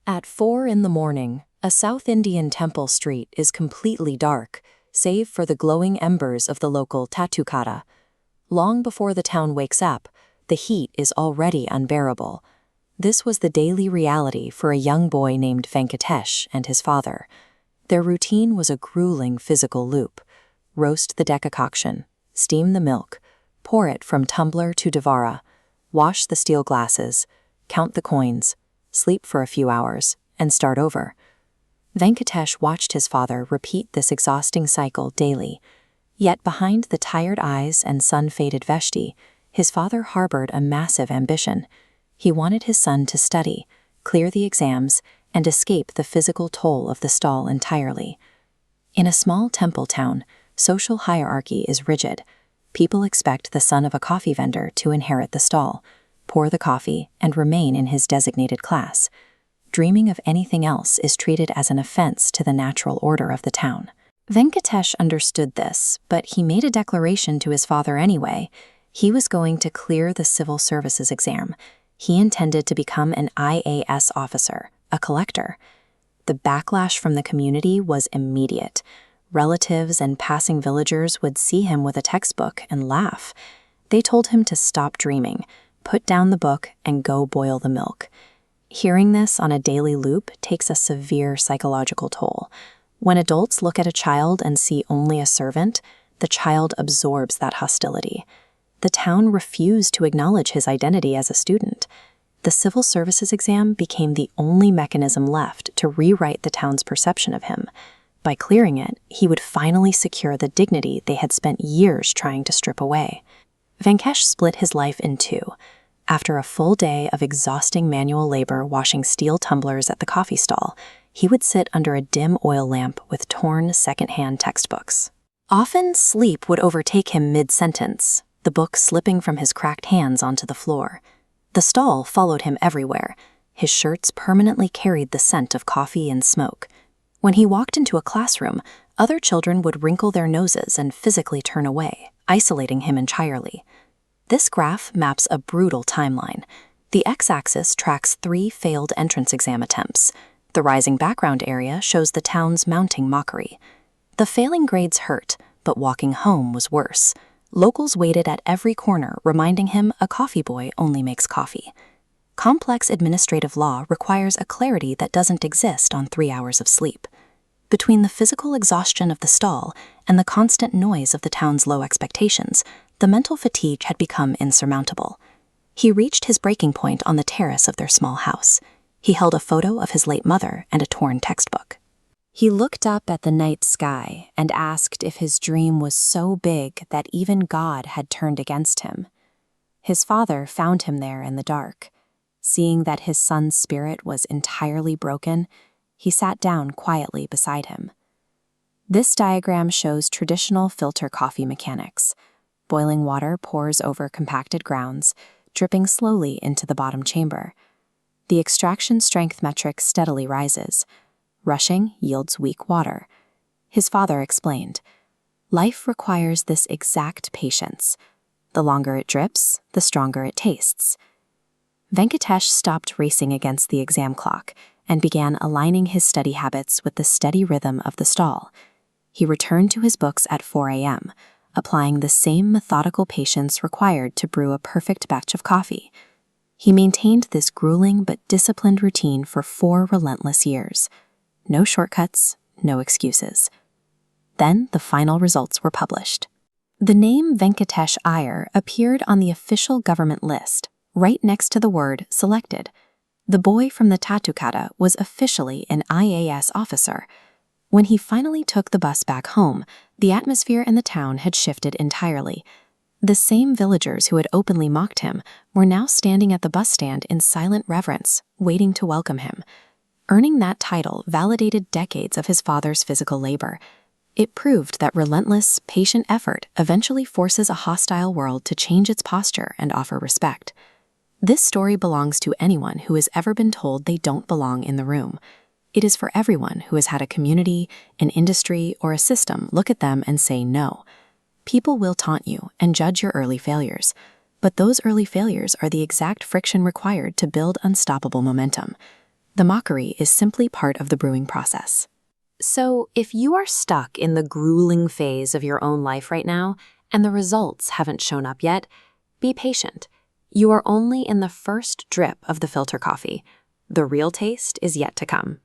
At 4 in the morning, a South Indian temple street is completely dark, save for the glowing embers of the local tatukara. Long before the town wakes up, the heat is already unbearable. This was the daily reality for a young boy named Venkatesh and his father. Their routine was a grueling physical loop. Roast the decoction, steam the milk, pour it from tumbler to devara, wash the steel glasses, count the coins, sleep for a few hours, and start over. Venkatesh watched his father repeat this exhausting cycle daily. Yet behind the tired eyes and sun-faded veshti, his father harbored a massive ambition. He wanted his son to study, clear the exams, and escape the physical toll of the stall entirely. In a small temple town, social hierarchy is rigid. People expect the son of a coffee vendor to inherit the stall, pour the coffee, and remain in his designated class. Dreaming of anything else is treated as an offense to the natural order of the town. Venkatesh understood this, but he made a declaration to his father anyway. He was going to clear the civil services exam. He intended to become an IAS officer, a collector. The backlash from the community was immediate. Relatives and passing villagers would see him with a textbook and laugh. They told him to stop dreaming, put down the book, and go boil the milk. Hearing this on a daily loop takes a severe psychological toll. When adults look at a child and see only a servant, the child absorbs that hostility. The town refused to acknowledge his identity as a student. The civil services exam became the only mechanism left to rewrite the town's perception of him. By clearing it, he would finally secure the dignity they had spent years trying to strip away. Venkatesh split his life in two. After a full day of exhausting manual labor washing steel tumblers at the coffee stall, he would sit under a dim oil lamp with torn second-hand textbooks. Often, sleep would overtake him mid-sentence, the book slipping from his cracked hands onto the floor. The stall followed him everywhere. His shirts permanently carried the scent of coffee and smoke. When he walked into a classroom, other children would wrinkle their noses and physically turn away, isolating him entirely. This graph maps a brutal timeline. The x-axis tracks 3 failed entrance exam attempts. The rising background area shows the town's mounting mockery. The failing grades hurt, but walking home was worse. Locals waited at every corner, reminding him a coffee boy only makes coffee. Complex administrative law requires a clarity that doesn't exist on 3 hours of sleep. Between the physical exhaustion of the stall and the constant noise of the town's low expectations, the mental fatigue had become insurmountable. He reached his breaking point on the terrace of their small house. He held a photo of his late mother and a torn textbook. He looked up at the night sky and asked if his dream was so big that even God had turned against him. His father found him there in the dark. Seeing that his son's spirit was entirely broken, he sat down quietly beside him. This diagram shows traditional filter coffee mechanics. Boiling water pours over compacted grounds, dripping slowly into the bottom chamber. The extraction strength metric steadily rises. Rushing yields weak water. His father explained, "Life requires this exact patience. The longer it drips, the stronger it tastes." Venkatesh stopped racing against the exam clock and began aligning his study habits with the steady rhythm of the stall. He returned to his books at 4 a.m., applying the same methodical patience required to brew a perfect batch of coffee. He maintained this grueling but disciplined routine for 4 relentless years. No shortcuts, no excuses. Then the final results were published. The name Venkatesh Iyer appeared on the official government list, right next to the word selected. The boy from the tatukara was officially an IAS officer. When he finally took the bus back home, the atmosphere in the town had shifted entirely. The same villagers who had openly mocked him were now standing at the bus stand in silent reverence, waiting to welcome him. Earning that title validated decades of his father's physical labor. It proved that relentless, patient effort eventually forces a hostile world to change its posture and offer respect. This story belongs to anyone who has ever been told they don't belong in the room. It is for everyone who has had a community, an industry, or a system look at them and say no. People will taunt you and judge your early failures, but those early failures are the exact friction required to build unstoppable momentum. The mockery is simply part of the brewing process. So, if you are stuck in the grueling phase of your own life right now, and the results haven't shown up yet, be patient. You are only in the first drip of the filter coffee. The real taste is yet to come.